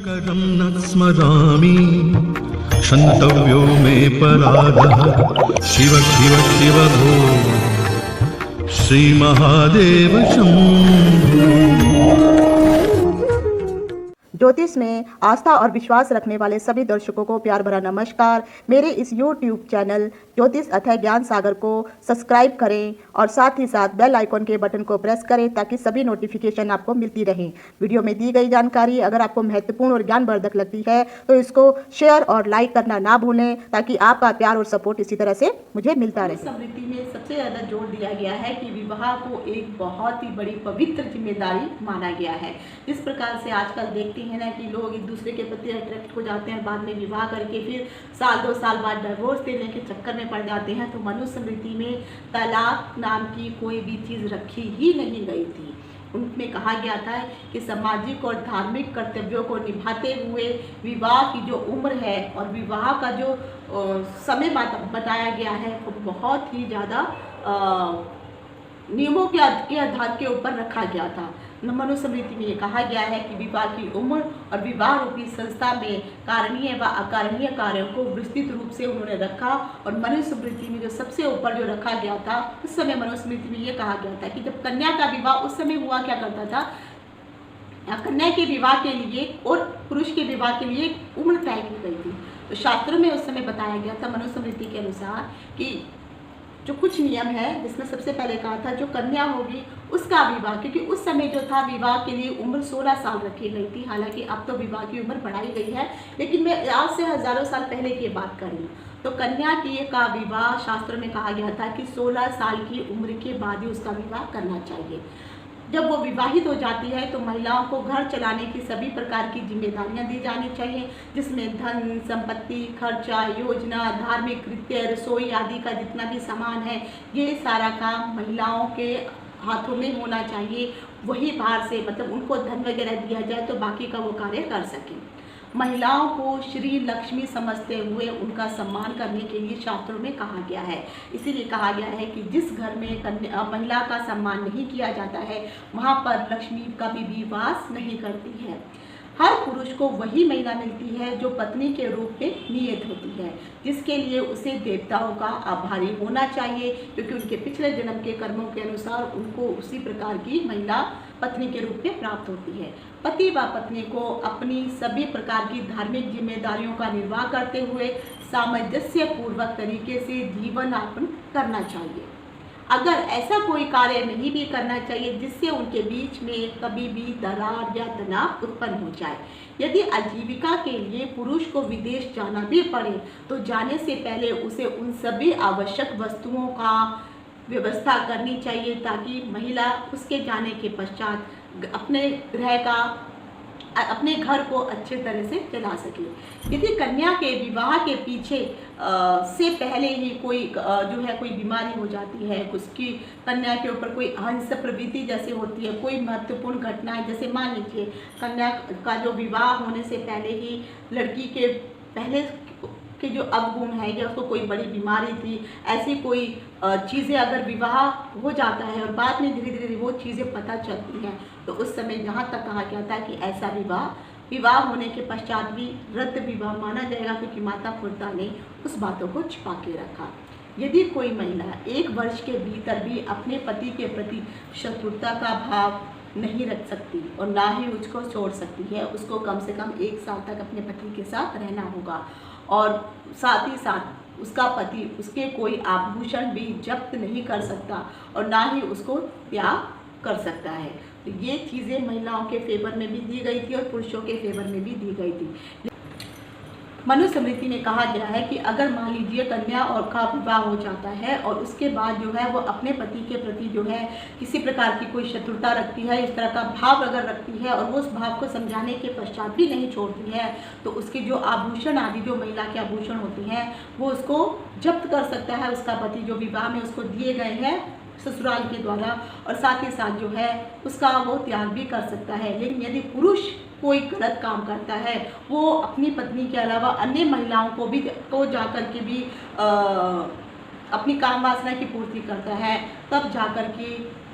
शङ्करं न स्मरामि क्षन्तव्यो मे पराधः शिव शिव शिव भो श्रीमहादेव शम्भो। ज्योतिष में आस्था और विश्वास रखने वाले सभी दर्शकों को प्यार भरा नमस्कार। मेरे इस YouTube चैनल ज्योतिष अथय ज्ञान सागर को सब्सक्राइब करें और साथ ही साथ बेल आइकॉन के बटन को प्रेस करें ताकि सभी नोटिफिकेशन आपको मिलती रहें। वीडियो में दी गई जानकारी अगर आपको महत्वपूर्ण और ज्ञानवर्धक लगती है तो इसको शेयर और लाइक करना ना भूलें ताकि आपका प्यार और सपोर्ट इसी तरह से मुझे मिलता रहे। समृद्धि में सबसे ज़्यादा जोर दिया गया है कि विवाह को एक बहुत ही बड़ी पवित्र जिम्मेदारी माना गया है। जिस प्रकार से आजकल देखते हैं ना कि लोग एक दूसरे के प्रति अट्रैक्ट हो जाते हैं, बाद में विवाह करके फिर साल 2 साल बाद डिवोर्स देने के चक्कर में पड़ जाते हैं। तो मनुष्य स्मृति में तलाक नाम की कोई भी चीज़ रखी ही नहीं गई थी। उनमें कहा गया था कि सामाजिक और धार्मिक कर्तव्यों को निभाते हुए विवाह की जो उम्र है और विवाह का जो समय बताया गया है वो बहुत ही ज़्यादा नियमों के आधार के ऊपर रखा गया था। मनुष्य स्मृति में ये कहा गया है कि विवाह की उम्र और विवाह रूपी संस्था में कारणीय व अकारणीय कार्यों को विस्तृत रूप से उन्होंने रखा। और मनुष्य स्मृति में जो सबसे ऊपर जो रखा गया था उस समय मनुष्य स्मृति में ये कहा गया था कि जब कन्या का विवाह उस समय हुआ क्या करता था, कन्या के विवाह के लिए और पुरुष के विवाह के लिए उम्र तय की गई थी। तो शास्त्रों में उस समय बताया गया था मनुष्य स्मृति के अनुसार कि जो कुछ नियम है जिसमें सबसे पहले कहा था जो कन्या होगी उसका विवाह, क्योंकि उस समय जो था विवाह के लिए उम्र 16 साल रखी गई थी। हालांकि अब तो विवाह की उम्र बढ़ाई गई है, लेकिन मैं आज से हजारों साल पहले की बात कर रही हूँ। तो कन्या का विवाह शास्त्रों में कहा गया था कि 16 साल की उम्र के बाद ही उसका विवाह करना चाहिए। जब वो विवाहित हो जाती है तो महिलाओं को घर चलाने की सभी प्रकार की जिम्मेदारियां दी जानी चाहिए, जिसमें धन संपत्ति, खर्चा, योजना, धार्मिक कृत्य, रसोई आदि का जितना भी सामान है ये सारा काम महिलाओं के हाथों में होना चाहिए। वही बाहर से मतलब उनको धन वगैरह दिया जाए तो बाकी का वो कार्य कर सकें। महिलाओं को श्री लक्ष्मी समझते हुए उनका सम्मान करने के लिए शास्त्रों में कहा गया है। इसीलिए कहा गया है कि जिस घर में महिला का सम्मान नहीं किया जाता है वहाँ पर लक्ष्मी कभी भी वास नहीं करती है। हर पुरुष को वही महिला मिलती है जो पत्नी के रूप में नियत होती है, जिसके लिए उसे देवताओं का आभारी होना चाहिए, क्योंकि उनके पिछले जन्म के कर्मों के अनुसार उनको उसी प्रकार की महिला पत्नी के रूप में प्राप्त होती है। पति व पत्नी को अपनी सभी प्रकार की धार्मिक जिम्मेदारियों का निर्वाह करते हुए सामंजस्य पूर्वक तरीके से जीवन यापन करना चाहिए। अगर ऐसा कोई कार्य नहीं भी करना चाहिए जिससे उनके बीच में कभी भी दरार या तनाव उत्पन्न हो जाए। यदि आजीविका के लिए पुरुष को विदेश जाना भी पड़े तो जाने से पहले उसे उन सभी आवश्यक वस्तुओं का व्यवस्था करनी चाहिए ताकि महिला उसके जाने के पश्चात अपने घर को अच्छे तरह से चला सके। यदि कन्या के विवाह के पीछे से पहले ही कोई बीमारी हो जाती है, उसकी कन्या के ऊपर कोई हंस प्रवृत्ति जैसे होती है, कोई महत्वपूर्ण घटनाएं, जैसे मान लीजिए कन्या का जो विवाह होने से पहले ही लड़की के पहले कि जो अवगुण है या उसको कोई बड़ी बीमारी थी, ऐसी कोई चीज़ें अगर विवाह हो जाता है और बाद में धीरे धीरे वो चीज़ें पता चलती हैं तो उस समय यहाँ तक कहा गया था कि ऐसा विवाह होने के पश्चात भी रद्द विवाह माना जाएगा, क्योंकि माता पुरता ने उस बातों को छिपा के रखा। यदि कोई महिला 1 वर्ष के भीतर भी अपने पति के प्रति शत्रुता का भाव नहीं रख सकती और ना ही उसको छोड़ सकती है, उसको कम से कम 1 साल तक अपने पति के साथ रहना होगा। और साथ ही साथ उसका पति उसके कोई आभूषण भी जब्त नहीं कर सकता और ना ही उसको त्याग कर सकता है। तो ये चीज़ें महिलाओं के फेवर में भी दी गई थी और पुरुषों के फेवर में भी दी गई थी। मनुष्य स्मृति में कहा गया है कि अगर मान लीजिए कन्या और का विवाह हो जाता है और उसके बाद जो है वो अपने पति के प्रति जो है किसी प्रकार की कोई शत्रुता रखती है, इस तरह का भाव अगर रखती है और वो उस भाव को समझाने के पश्चात भी नहीं छोड़ती है तो उसके जो आभूषण आदि जो महिला के आभूषण होती हैं वो उसको जब्त कर सकता है उसका पति, जो विवाह में उसको दिए गए हैं ससुराल के द्वारा, और साथ ही साथ जो है उसका वो त्याग भी कर सकता है। लेकिन यदि पुरुष कोई गलत काम करता है, वो अपनी पत्नी के अलावा अन्य महिलाओं को जाकर के भी अपनी काम वासना की पूर्ति करता है, तब जाकर के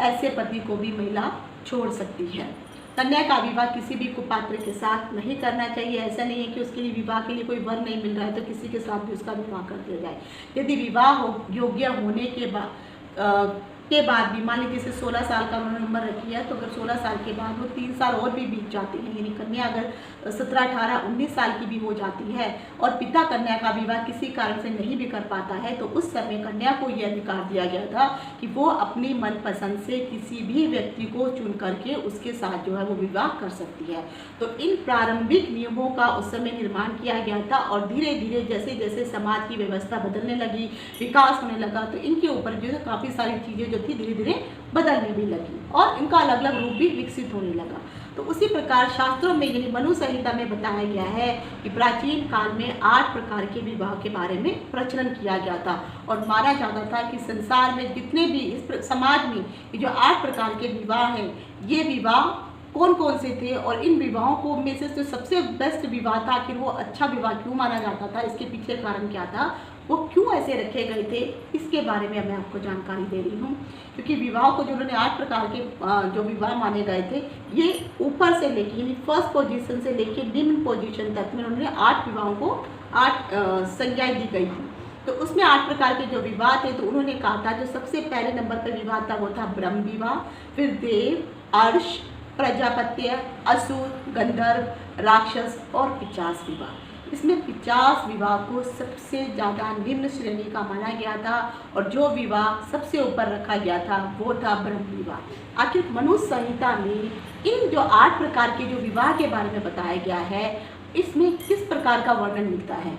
ऐसे पति को भी महिला छोड़ सकती है। कन्या का विवाह किसी भी कुपात्र के साथ नहीं करना चाहिए। ऐसा नहीं है कि उसके लिए विवाह के लिए कोई वर नहीं मिल रहा है तो किसी के साथ भी उसका विवाह कर दिया जाए। यदि विवाह योग्य होने के बाद भी, मान लीजिए जैसे 16 साल का उन्होंने उम्र रखी है, तो अगर 16 साल के बाद वो 3 साल और भी बीत जाते हैं, यानी कन्या अगर 17, 18, 19 साल की भी हो जाती है और पिता कन्या का विवाह किसी कारण से नहीं भी कर पाता है, तो उस समय कन्या को यह अधिकार दिया गया था कि वो अपनी मनपसंद से किसी भी व्यक्ति को चुन करके उसके साथ जो है वो विवाह कर सकती है। तो इन प्रारंभिक नियमों का उस समय निर्माण किया गया था और धीरे धीरे जैसे जैसे समाज की व्यवस्था बदलने लगी, विकास होने लगा, तो इनके ऊपर जो है काफ़ी सारी चीज़ें जो थी धीरे धीरे बदलने भी लगी और इनका अलग अलग रूप भी विकसित होने लगा। तो उसी प्रकार शास्त्रों में यानी मनु संहिता में बताया गया है कि प्राचीन काल में 8 प्रकार के विवाह के बारे में प्रचलन किया गया था और माना जाता था कि संसार में जितने भी इस समाज में ये जो 8 प्रकार के विवाह हैं, ये विवाह कौन कौन से थे और इन विवाहों को में से जो सबसे बेस्ट विवाह था, आखिर वो अच्छा विवाह क्यों माना जाता था, इसके पीछे कारण क्या था, वो क्यों ऐसे रखे गए थे, इसके बारे में मैं आपको जानकारी दे रही हूँ। क्योंकि विवाह को जो उन्होंने 8 प्रकार के जो विवाह माने गए थे, ये ऊपर से लेके यानी फर्स्ट पोजीशन से लेके निम्न पोजीशन तक में उन्होंने 8 विवाहों को 8 संज्ञाएं दी गई थी। तो उसमें 8 प्रकार के जो विवाह थे, तो उन्होंने कहा था जो सबसे पहले नंबर पर विवाह था वो था ब्रह्म विवाह, फिर देव, अर्ष, प्रजापत्य, असुर, गंधर्व, राक्षस और 50 विवाह। इसमें 50 विवाह को सबसे ज़्यादा निम्न श्रेणी का माना गया था और जो विवाह सबसे ऊपर रखा गया था वो था ब्रह्म विवाह। आखिर मनु संहिता में इन जो 8 प्रकार के जो विवाह के बारे में बताया गया है, इसमें किस प्रकार का वर्णन मिलता है,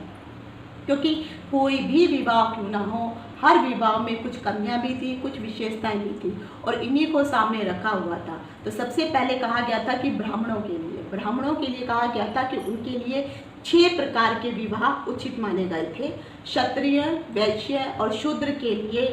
क्योंकि कोई भी विवाह क्यों ना हो, हर विवाह में कुछ कमियां भी थी, कुछ विशेषताएं भी थी और इन्हीं को सामने रखा हुआ था। तो सबसे पहले कहा गया था कि ब्राह्मणों के लिए कहा गया था कि उनके लिए 6 प्रकार के विवाह उचित माने गए थे। क्षत्रिय, वैश्य और शूद्र के लिए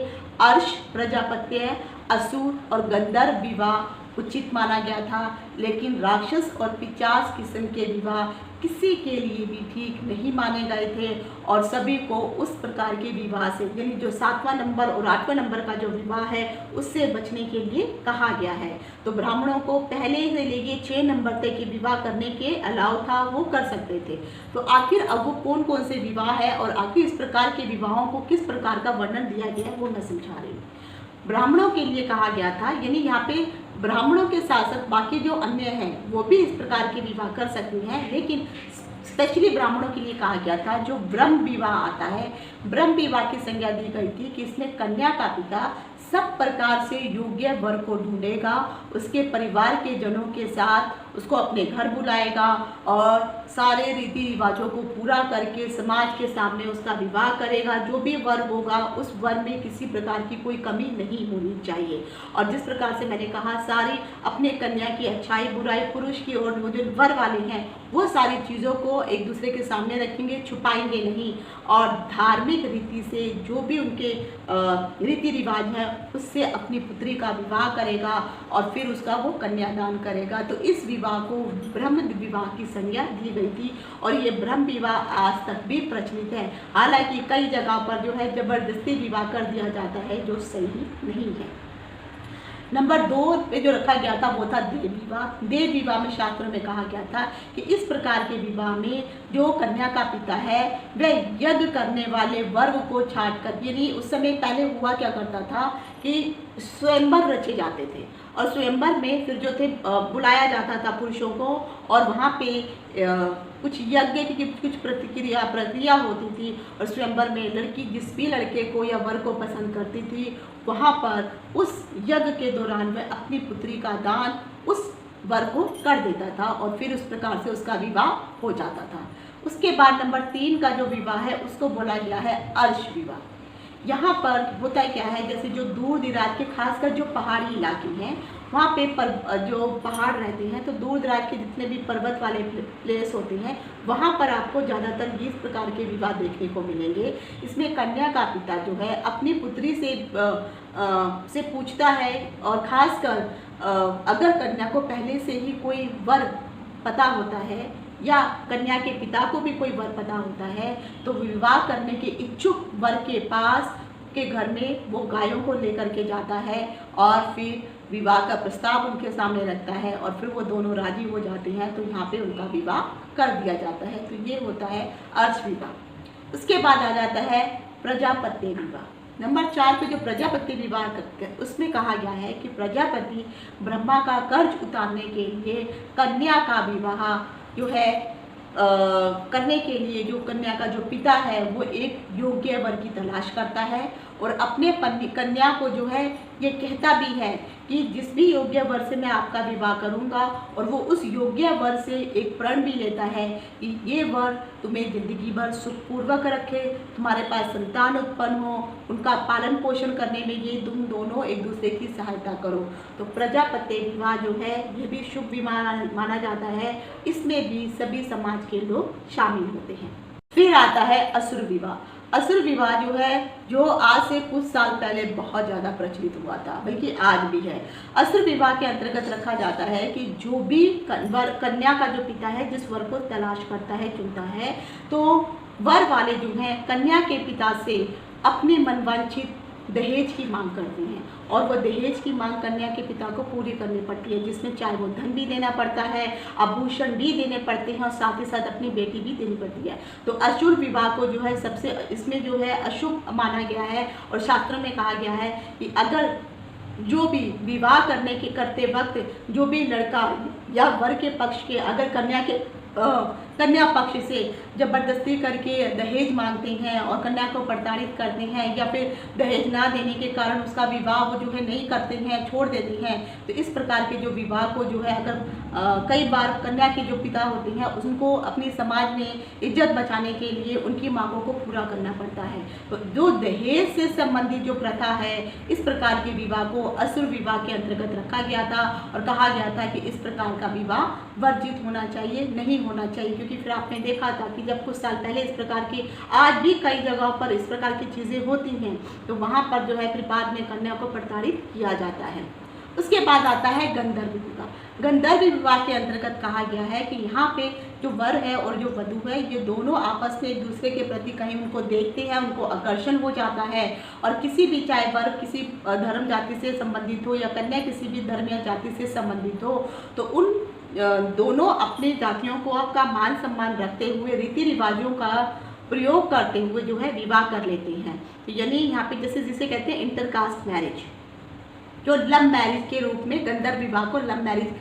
अर्ष, प्रजापत्य, असुर और गंधर्व विवाह उचित माना गया था, लेकिन राक्षस और 50 किस्म के विवाह किसी के लिए भी ठीक नहीं माने गए थे और सभी को उस प्रकार के विवाह से यानी जो 7वां नंबर और 8वां नंबर का जो विवाह है उससे बचने के लिए कहा गया है। तो ब्राह्मणों को पहले से लेके 6 नंबर तक के विवाह करने के अलाव था, वो कर सकते थे। तो आखिर अब वो कौन कौन से विवाह है और आखिर इस प्रकार के विवाहों को किस प्रकार का वर्णन दिया गया है वो मैं समझा रही हूँ। ब्राह्मणों के लिए कहा गया था, यानी यहाँ पे ब्राह्मणों के साथ साथ बाकी जो अन्य हैं वो भी इस प्रकार के विवाह कर सकती हैं, लेकिन स्पेशली ब्राह्मणों के लिए कहा गया था जो ब्रह्म विवाह आता है। ब्रह्म विवाह की संज्ञा दी गई थी कि इसमें कन्या का पिता सब प्रकार से योग्य वर को ढूंढेगा, उसके परिवार के जनों के साथ उसको अपने घर बुलाएगा और सारे रीति रिवाजों को पूरा करके समाज के सामने उसका विवाह करेगा। जो भी वर होगा उस वर में किसी प्रकार की कोई कमी नहीं होनी चाहिए। और जिस प्रकार से मैंने कहा सारी अपने कन्या की अच्छाई बुराई पुरुष की और वो जो वर वाले हैं वो सारी चीज़ों को एक दूसरे के सामने रखेंगे, छुपाएंगे नहीं और धार्मिक रीति से जो भी उनके रीति रिवाज हैं उससे अपनी पुत्री का विवाह करेगा और फिर उसका वो कन्यादान करेगा। तो इस विवाह को ब्रह्म विवाह की संज्ञा दी गई थी और ये ब्रह्म विवाह आज तक भी प्रचलित है। हालांकि कई जगह पर जो है जबरदस्ती विवाह कर दिया जाता है जो सही नहीं है। नंबर 2 पे जो रखा गया था वो था देव विवाह। देव विवाह में शास्त्रों में कहा गया था कि इस प्रकार के विवाह में जो कन्या का पिता है वह यज्ञ करने वाले वर्ग को छाट कर, यानी उस समय पहले हुआ क्या करता था कि स्वयंवर रचे जाते थे और स्वयंवर में फिर जो थे बुलाया जाता था पुरुषों को और वहाँ पे कुछ यज्ञ की कुछ प्रक्रिया होती थी और स्वयंवर में लड़की जिस भी लड़के को या वर को पसंद करती थी वहाँ पर उस यज्ञ के दौरान वह अपनी पुत्री का दान उस वर को कर देता था और फिर उस प्रकार से उसका विवाह हो जाता था। उसके बाद नंबर 3 का जो विवाह है उसको बोला गया है अर्श विवाह। यहाँ पर होता क्या है, जैसे जो दूर दराज के खासकर जो पहाड़ी इलाके हैं वहाँ पे जो पहाड़ रहते हैं तो दूर दराज के जितने भी पर्वत वाले प्लेस होते हैं वहाँ पर आपको ज़्यादातर इस प्रकार के विवाह देखने को मिलेंगे। इसमें कन्या का पिता जो है अपनी पुत्री से पूछता है और ख़ासकर अगर कन्या को पहले से ही कोई वर पता होता है या कन्या के पिता को भी कोई वर पता होता है तो विवाह करने के इच्छुक वर के पास के घर में वो गायों को लेकर के जाता है और फिर विवाह का प्रस्ताव उनके सामने रखता है और फिर वो दोनों राजी हो जाते हैं तो यहाँ पे उनका विवाह कर दिया जाता है। तो ये होता है अर्श विवाह। उसके बाद आ जाता है प्रजापत्य विवाह। नंबर 4 पे जो प्रजापति विवाह करते हैं उसमें कहा गया है कि प्रजापति ब्रह्मा का कर्ज उतारने के लिए कन्या का विवाह जो है करने के लिए जो कन्या का जो पिता है वो एक योग्य वर की तलाश करता है और अपने कन्या को जो है ये कहता भी है कि जिस भी योग्य वर से मैं आपका विवाह करूंगा, और वो उस योग्य वर से एक प्रण भी लेता है कि ये वर तुम्हें जिंदगी भर सुखपूर्वक रखे, तुम्हारे पास संतान उत्पन्न हो, उनका पालन पोषण करने में ये तुम दोनों एक दूसरे की सहायता करो। तो प्रजापत्य विवाह जो है ये भी शुभ विवाह माना जाता है। इसमें भी सभी समाज के लोग शामिल होते हैं। फिर आता है असुर विवाह। असुर विवाह जो है जो आज से कुछ साल पहले बहुत ज़्यादा प्रचलित हुआ था, बल्कि आज भी है। असुर विवाह के अंतर्गत रखा जाता है कि जो भी कन्या का जो पिता है जिस वर को तलाश करता है, चुनता है, तो वर वाले जो हैं कन्या के पिता से अपने मनवांछित दहेज की मांग करते हैं और वो दहेज की मांग कन्या के पिता को पूरी करनी पड़ती है, जिसमें चाहे वो धन भी देना पड़ता है, आभूषण भी देने पड़ते हैं और साथ ही साथ अपनी बेटी भी देनी पड़ती है। तो असुर विवाह को जो है सबसे इसमें जो है अशुभ माना गया है और शास्त्रों में कहा गया है कि अगर जो भी विवाह करते वक्त जो भी लड़का या वर के पक्ष के अगर कन्या पक्ष से जबरदस्ती करके दहेज मांगते हैं और कन्या को प्रताड़ित करते हैं या फिर दहेज ना देने के कारण उसका विवाह वो जो है नहीं करते हैं, छोड़ देते हैं, तो इस प्रकार के जो विवाह को जो है अगर कई बार कन्या के जो पिता होते हैं उनको अपनी समाज में इज्जत बचाने के लिए उनकी मांगों को पूरा करना पड़ता है। तो जो दहेज से संबंधित जो प्रथा है, इस प्रकार के विवाह को असुर विवाह के अंतर्गत रखा गया था और कहा गया था कि इस प्रकार का विवाह वर्जित होना चाहिए, नहीं होना चाहिए। क्योंकि फिर आपने देखा था कि जब कुछ साल पहले इस प्रकार की, आज भी कई जगहों पर इस प्रकार की चीज़ें होती हैं, तो वहाँ पर जो है फिर बाद में कन्या को प्रताड़ित किया जाता है। उसके बाद आता है गंधर्व विवाह। गंधर्व विवाह के अंतर्गत कहा गया है कि यहाँ पे जो वर है और जो वधू है ये दोनों आपस में एक दूसरे के प्रति कहीं उनको देखते हैं, उनको आकर्षण हो जाता है और किसी भी, चाहे वर किसी धर्म जाति से संबंधित हो या कन्या किसी भी धर्म या जाति से संबंधित हो, तो उन दोनों अपनी जातियों को का मान सम्मान रखते हुए रीति रिवाजों का प्रयोग करते हुए जो है विवाह कर लेते हैं। तो यानी यहाँ पे जैसे जिसे कहते हैं इंटरकास्ट मैरिज, जो लव मैरिज के रूप में गंधर्व विवाह को लव मैरिज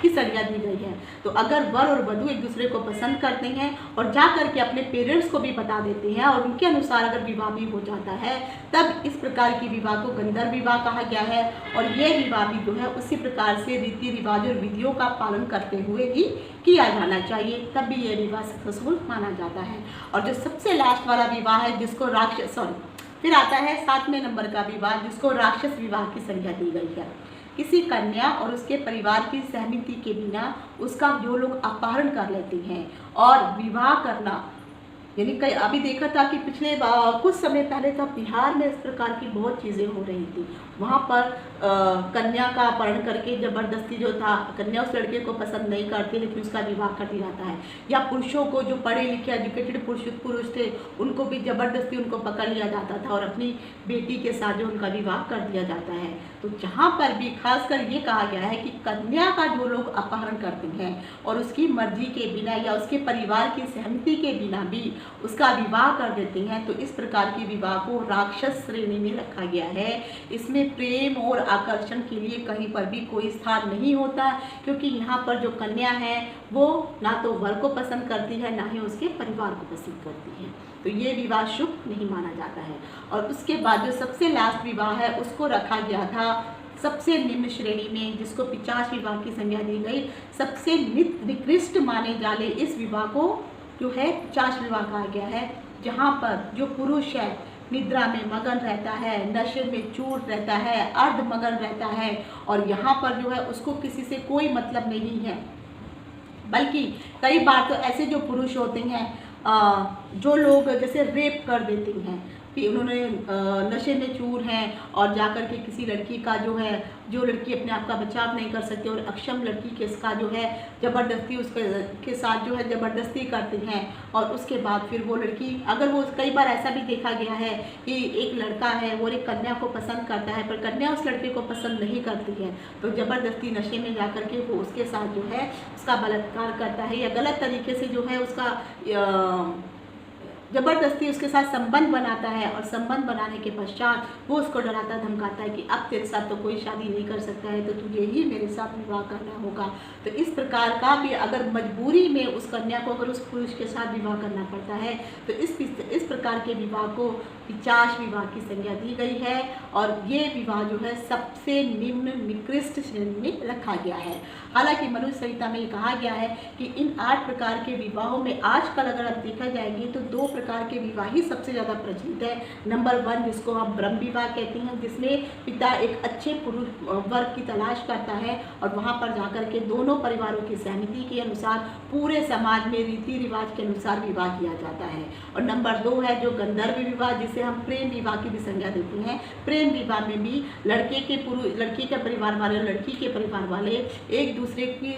की संज्ञा दी गई है। तो अगर वर और वधू एक दूसरे को पसंद करते हैं और जा करके अपने पेरेंट्स को भी बता देते हैं और उनके अनुसार अगर विवाह भी हो जाता है, तब इस प्रकार की विवाह को गंधर्व विवाह कहा गया है। और यह विवाह भी जो है उसी प्रकार से रीति रिवाज और विधियों का पालन करते हुए ही किया जाना चाहिए, तब भी यह विवाह सक्सेसफुल माना जाता है। और जो सबसे लास्ट वाला विवाह है जिसको फिर आता है 7वें नंबर का विवाह जिसको राक्षस विवाह की संज्ञा दी गई है। किसी कन्या और उसके परिवार की सहमति के बिना उसका जो लोग अपहरण कर लेते हैं और विवाह करना, यानी कई अभी देखा था कि पिछले कुछ समय पहले था बिहार में इस प्रकार की बहुत चीज़ें हो रही थी। वहाँ पर कन्या का अपहरण करके जबरदस्ती जो था, कन्या उस लड़के को पसंद नहीं करती लेकिन उसका विवाह कर दिया जाता है, या पुरुषों को जो पढ़े लिखे एजुकेटेड पुरुष थे उनको भी जबरदस्ती उनको पकड़ लिया जाता था और अपनी बेटी के साथ जो उनका विवाह कर दिया जाता है। तो जहाँ पर भी खासकर ये कहा गया है कि कन्या का जो लोग अपहरण करते हैं और उसकी मर्जी के बिना या उसके परिवार की सहमति के बिना भी उसका विवाह कर देते हैं, तो इस प्रकार के विवाह को राक्षस श्रेणी में रखा गया है। इसमें प्रेम और आकर्षण के लिए कहीं पर भी कोई स्थान नहीं होता, क्योंकि यहाँ पर जो कन्या है वो ना तो वर को पसंद करती है ना ही उसके परिवार को पसंद करती है, तो ये विवाह शुभ नहीं माना जाता है। और उसके बाद जो सबसे लास्ट विवाह है उसको रखा गया था सबसे निम्न श्रेणी में, जिसको 50 विवाह की संज्ञा दी गई। सबसे निकृष्ट माने जाने इस विवाह को जो है 50 विवाह कहा गया है, जहाँ पर जो पुरुष है निद्रा में मगन रहता है, नशे में चूर रहता है, अर्ध मगन रहता है और यहाँ पर जो है उसको किसी से कोई मतलब नहीं है। बल्कि कई बार तो ऐसे जो पुरुष होते हैं जो लोग जैसे रेप कर देते हैं, कि उन्होंने नशे में चूर हैं और जाकर के किसी लड़की का जो है, जो लड़की अपने आप का बचाव नहीं कर सकती और अक्षम लड़की के इसका जो है ज़बरदस्ती उसके साथ जो है ज़बरदस्ती करते हैं। और उसके बाद फिर वो लड़की, अगर वो, कई बार ऐसा भी देखा गया है कि एक लड़का है वो एक कन्या को पसंद करता है पर कन्या उस लड़के को पसंद नहीं करती है, तो ज़बरदस्ती नशे में जाकर के वो उसके साथ जो है उसका बलात्कार करता है या गलत तरीके से जो है उसका ज़बरदस्ती उसके साथ संबंध बनाता है। और संबंध बनाने के पश्चात वो उसको डराता धमकाता है कि अब तेरे साथ तो कोई शादी नहीं कर सकता है, तो तुझे ही मेरे साथ विवाह करना होगा। तो इस प्रकार का भी अगर मजबूरी में उस कन्या को अगर उस पुरुष के साथ विवाह करना पड़ता है तो इस प्रकार के विवाह को पिशाच विवाह की संज्ञा दी गई है। और ये विवाह जो है सबसे निम्न निकृष्ट श्रेणी में रखा गया है। हालांकि मनुष्य संहिता में कहा गया है कि इन 8 प्रकार के विवाहों में आजकल अगर आप देखा जाएंगे तो 2 प्रकार के विवाह ही सबसे ज़्यादा प्रचलित है। नंबर 1 जिसको हम ब्रह्म विवाह कहते हैं, जिसमें पिता एक अच्छे पुरुष वर्ग की तलाश करता है और वहाँ पर जाकर के दोनों परिवारों की सहमति के अनुसार पूरे समाज में रीति रिवाज के अनुसार विवाह किया जाता है। और नंबर 2 है जो गंधर्व विवाह, जिसे हम प्रेम विवाह की भी संज्ञा देते हैं। प्रेम विवाह में भी लड़के के परिवार वाले और लड़की के परिवार वाले एक दूसरे की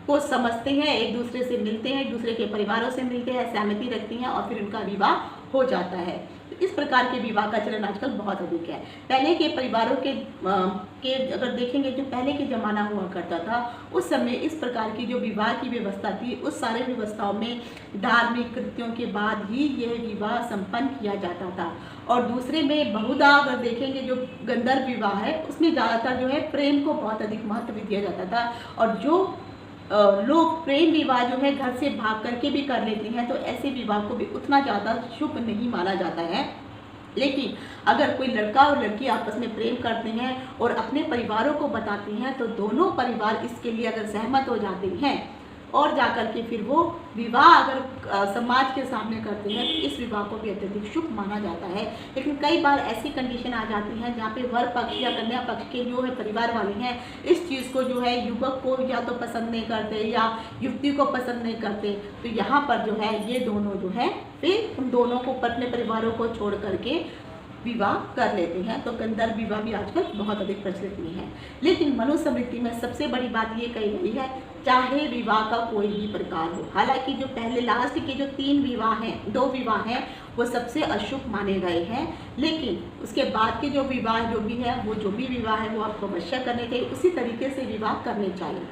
को समझते हैं, एक दूसरे से मिलते हैं, एक दूसरे के परिवारों से मिलते हैं, सहमति रखती हैं और फिर उनका विवाह हो जाता है। तो इस प्रकार के विवाह का चलन आजकल बहुत अधिक है। पहले के परिवारों के अगर देखेंगे, जो पहले के ज़माना हुआ करता था उस समय इस प्रकार की जो विवाह की व्यवस्था थी, उस सारे व्यवस्थाओं में धार्मिक कृत्यों के बाद ही यह विवाह संपन्न किया जाता था। और दूसरे में बहुधा अगर देखेंगे जो गंधर्व विवाह है उसमें ज़्यादातर जो है प्रेम को बहुत अधिक महत्व दिया जाता था। और जो लोग प्रेम विवाह जो है घर से भाग करके भी कर लेते हैं तो ऐसे विवाह को भी उतना ज़्यादा शुभ नहीं माना जाता है। लेकिन अगर कोई लड़का और लड़की आपस में प्रेम करते हैं और अपने परिवारों को बताते हैं तो दोनों परिवार इसके लिए अगर सहमत हो जाते हैं और जाकर के फिर वो विवाह अगर समाज के सामने करते हैं तो इस विवाह को भी अत्यधिक शुभ माना जाता है। लेकिन कई बार ऐसी कंडीशन आ जाती है जहाँ पे वर पक्ष या कन्या पक्ष के जो है परिवार वाले हैं इस चीज़ को जो है युवक को या तो पसंद नहीं करते या युवती को पसंद नहीं करते, तो यहाँ पर जो है ये दोनों जो है फिर उन दोनों को अपने परिवारों को छोड़ करके विवाह कर लेते हैं। तो गंधर्व विवाह भी आजकल बहुत अधिक प्रचलित में है। लेकिन मनुस्मृति में सबसे बड़ी बात ये कही गई है, चाहे विवाह का कोई भी प्रकार हो। हालांकि जो पहले लास्ट के जो 3 विवाह हैं, 2 विवाह हैं, वो सबसे अशुभ माने गए हैं। लेकिन उसके बाद के जो विवाह जो भी है, वो जो भी विवाह है वो आपको अवश्य करने चाहिए, उसी तरीके से विवाह करने चाहिए।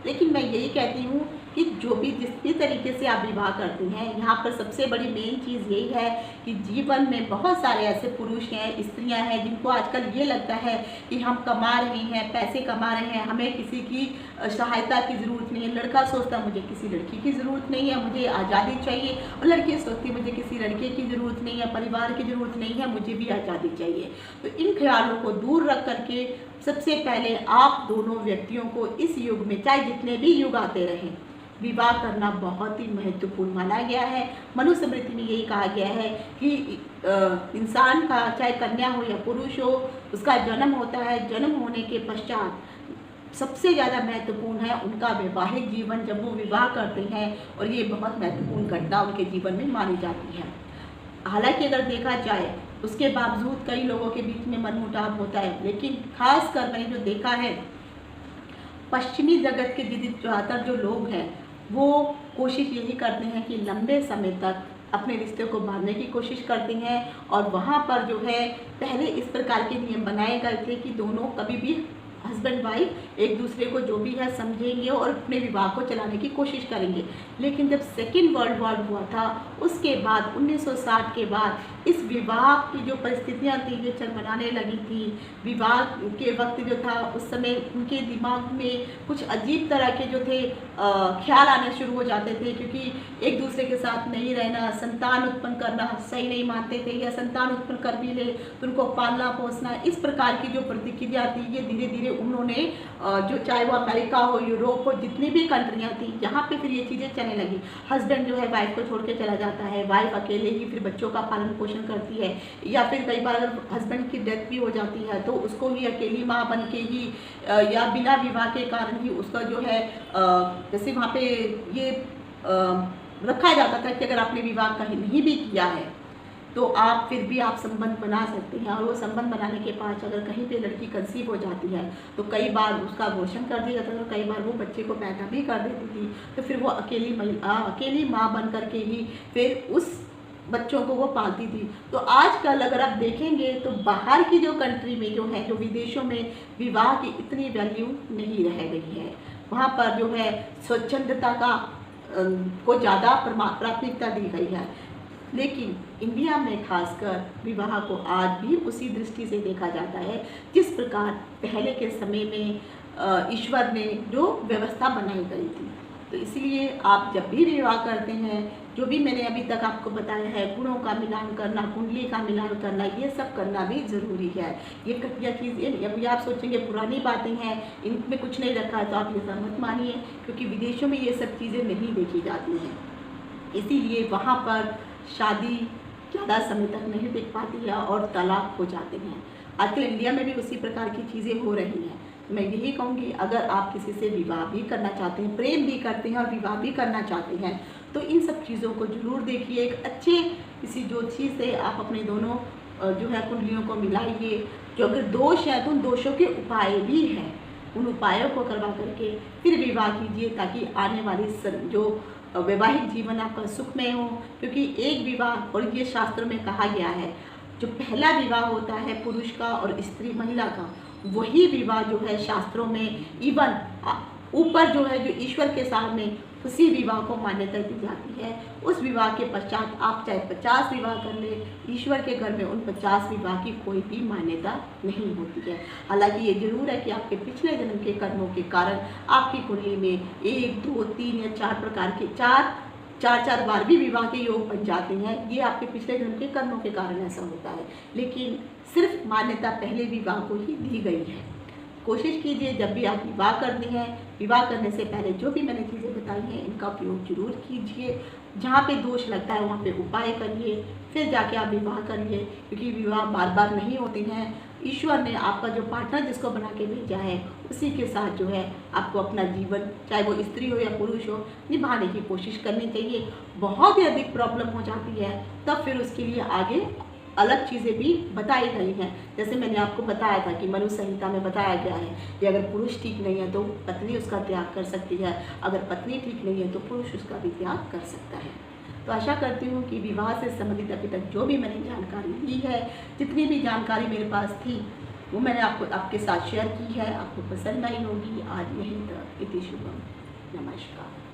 लेकिन मैं यही कहती हूँ कि जो भी जिस भी तरीके से आप विवाह करते हैं, यहाँ पर सबसे बड़ी मेन चीज़ यही है कि जीवन में बहुत सारे ऐसे पुरुष हैं, स्त्रियाँ हैं जिनको आजकल ये लगता है कि हम कमा रहे हैं, पैसे कमा रहे हैं, हमें किसी की सहायता की ज़रूरत नहीं है। लड़का सोचता है मुझे किसी लड़की की ज़रूरत नहीं है, मुझे आज़ादी चाहिए, और लड़की सोचती है मुझे किसी लड़के की ज़रूरत नहीं है, परिवार की ज़रूरत नहीं है, मुझे भी आज़ादी चाहिए। तो इन ख्यालों को दूर रख करके सबसे पहले आप दोनों व्यक्तियों को इस युग में, चाहे जितने भी युग आते रहें, विवाह करना बहुत ही महत्वपूर्ण माना गया है। मनुस्मृति में यही कहा गया है कि इंसान का चाहे कन्या हो या पुरुष हो, उसका जन्म होता है, जन्म होने के पश्चात सबसे ज़्यादा महत्वपूर्ण है उनका वैवाहिक जीवन, जब वो विवाह करते हैं, और ये बहुत महत्वपूर्ण घटना उनके जीवन में मानी जाती है। हालांकि अगर देखा जाए उसके बावजूद कई लोगों के बीच में मनमुटाव होता है, लेकिन खासकर मैंने जो देखा है पश्चिमी जगत के ज़्यादातर जो लोग हैं वो कोशिश यही करते हैं कि लंबे समय तक अपने रिश्ते को बांधने की कोशिश करते हैं। और वहाँ पर जो है पहले इस प्रकार के नियम बनाए गए थे कि दोनों कभी भी हस्बैंड वाइफ एक दूसरे को जो भी है समझेंगे और अपने विवाह को चलाने की कोशिश करेंगे। लेकिन जब सेकेंड वर्ल्ड वॉर हुआ था उसके बाद 1960 के बाद इस विवाह की जो परिस्थितियाँ थी जो चरमराने लगी थी, विवाह के वक्त जो था उस समय उनके दिमाग में कुछ अजीब तरह के जो थे ख्याल आने शुरू हो जाते थे, क्योंकि एक दूसरे के साथ नहीं रहना, संतान उत्पन्न करना सही नहीं मानते थे, या संतान उत्पन्न कर भी ले तो उनको पालना पोसना, इस प्रकार की जो प्रतिक्रिया थी ये धीरे धीरे उन्होंने जो चाहे वो अमेरिका हो, यूरोप हो, जितनी भी कंट्रियाँ थी यहाँ पे फिर ये चीज़ें चलने लगी। हस्बैंड जो है वाइफ को छोड़ के चला जाता है, वाइफ अकेले ही फिर बच्चों का पालन पोषण करती है, या फिर कई बार अगर हस्बैंड की डेथ भी हो जाती है तो उसको ही अकेली माँ बन के ही या बिना विवाह के कारण ही उसका जो है जैसे वहाँ पे ये रखा जाता था कि अगर आपने विवाह कहीं नहीं भी किया है तो आप फिर भी आप संबंध बना सकते हैं। और वो संबंध बनाने के बाद अगर कहीं पे लड़की कंसीव हो जाती है तो कई बार उसका अबॉर्शन कर दिया जाता है और कई बार वो बच्चे को पैदा भी कर देती थी। तो फिर वो अकेली माँ बन करके ही फिर उस बच्चों को वो पालती थी। तो आजकल अगर आप देखेंगे तो बाहर की जो कंट्री में जो है, जो विदेशों में विवाह की इतनी वैल्यू नहीं रह गई है। वहाँ पर जो है स्वच्छंदता को ज़्यादा प्राथमिकता दी गई है। लेकिन इंडिया में खासकर विवाह को आज भी उसी दृष्टि से देखा जाता है जिस प्रकार पहले के समय में ईश्वर ने जो व्यवस्था बनाई गई थी। तो इसलिए आप जब भी विवाह करते हैं, जो भी मैंने अभी तक आपको बताया है, गुणों का मिलान करना, कुंडली का मिलान करना, ये सब करना भी ज़रूरी है। ये घटिया चीज़ें अभी आप सोचेंगे पुरानी बातें हैं, इनमें कुछ नहीं रखा है, तो आप ये सब मत मानिए, क्योंकि विदेशों में ये सब चीज़ें नहीं देखी जाती हैं। इसीलिए वहाँ पर शादी ज़्यादा समय तक नहीं टिक पाती है और तलाक हो जाते हैं। आजकल इंडिया में भी उसी प्रकार की चीज़ें हो रही हैं। मैं यही कहूँगी, अगर आप किसी से विवाह भी करना चाहते हैं, प्रेम भी करते हैं और विवाह भी करना चाहते हैं, तो इन सब चीज़ों को ज़रूर देखिए। एक अच्छे किसी ज्योतिषी से आप अपने दोनों जो है कुंडलियों को मिलाइए। जो अगर दोष है तो उन दोषों के उपाय भी हैं, उन उपायों को करवा करके फिर विवाह कीजिए, ताकि आने वाली जो वैवाहिक जीवन आपका सुखमय हो। क्योंकि एक विवाह, और ये शास्त्रों में कहा गया है, जो पहला विवाह होता है पुरुष का और स्त्री महिला का, वही विवाह जो है शास्त्रों में इवन ऊपर जो है जो ईश्वर के सामने उसी विवाह को मान्यता दी जाती है। उस विवाह के पश्चात आप चाहे 50 विवाह कर ले, ईश्वर के घर में उन 50 विवाह की कोई भी मान्यता नहीं होती है। हालांकि ये जरूर है कि आपके पिछले जन्म के कर्मों के कारण आपकी कुंडली में 1, 2, 3 या 4 प्रकार के चार बार भी विवाह के योग बन जाते हैं। ये आपके पिछले जन्म के कर्मों के कारण ऐसा होता है। लेकिन सिर्फ मान्यता पहले विवाह को ही दी गई है। कोशिश कीजिए जब भी आप विवाह करते हैं, विवाह करने से पहले जो भी मैंने चीज़ें बताई हैं इनका उपयोग जरूर कीजिए। जहाँ पे दोष लगता है वहाँ पे उपाय करिए, फिर जाके आप विवाह करिए, क्योंकि विवाह बार बार नहीं होते हैं। ईश्वर ने आपका जो पार्टनर जिसको बना के भेजा है उसी के साथ जो है आपको अपना जीवन, चाहे वो स्त्री हो या पुरुष हो, निभाने की कोशिश करनी चाहिए। बहुत ही अधिक प्रॉब्लम हो जाती है तब फिर उसके लिए आगे अलग चीज़ें भी बताई गई हैं। जैसे मैंने आपको बताया था कि मनु संहिता में बताया गया है कि अगर पुरुष ठीक नहीं है तो पत्नी उसका त्याग कर सकती है, अगर पत्नी ठीक नहीं है तो पुरुष उसका भी त्याग कर सकता है। तो आशा करती हूँ कि विवाह से संबंधित अभी तक जो भी मैंने जानकारी दी है, जितनी भी जानकारी मेरे पास थी, वो मैंने आपके साथ शेयर की है। आपको पसंद आई होगी। आज यहीं तक। इति शुभम। नमस्कार।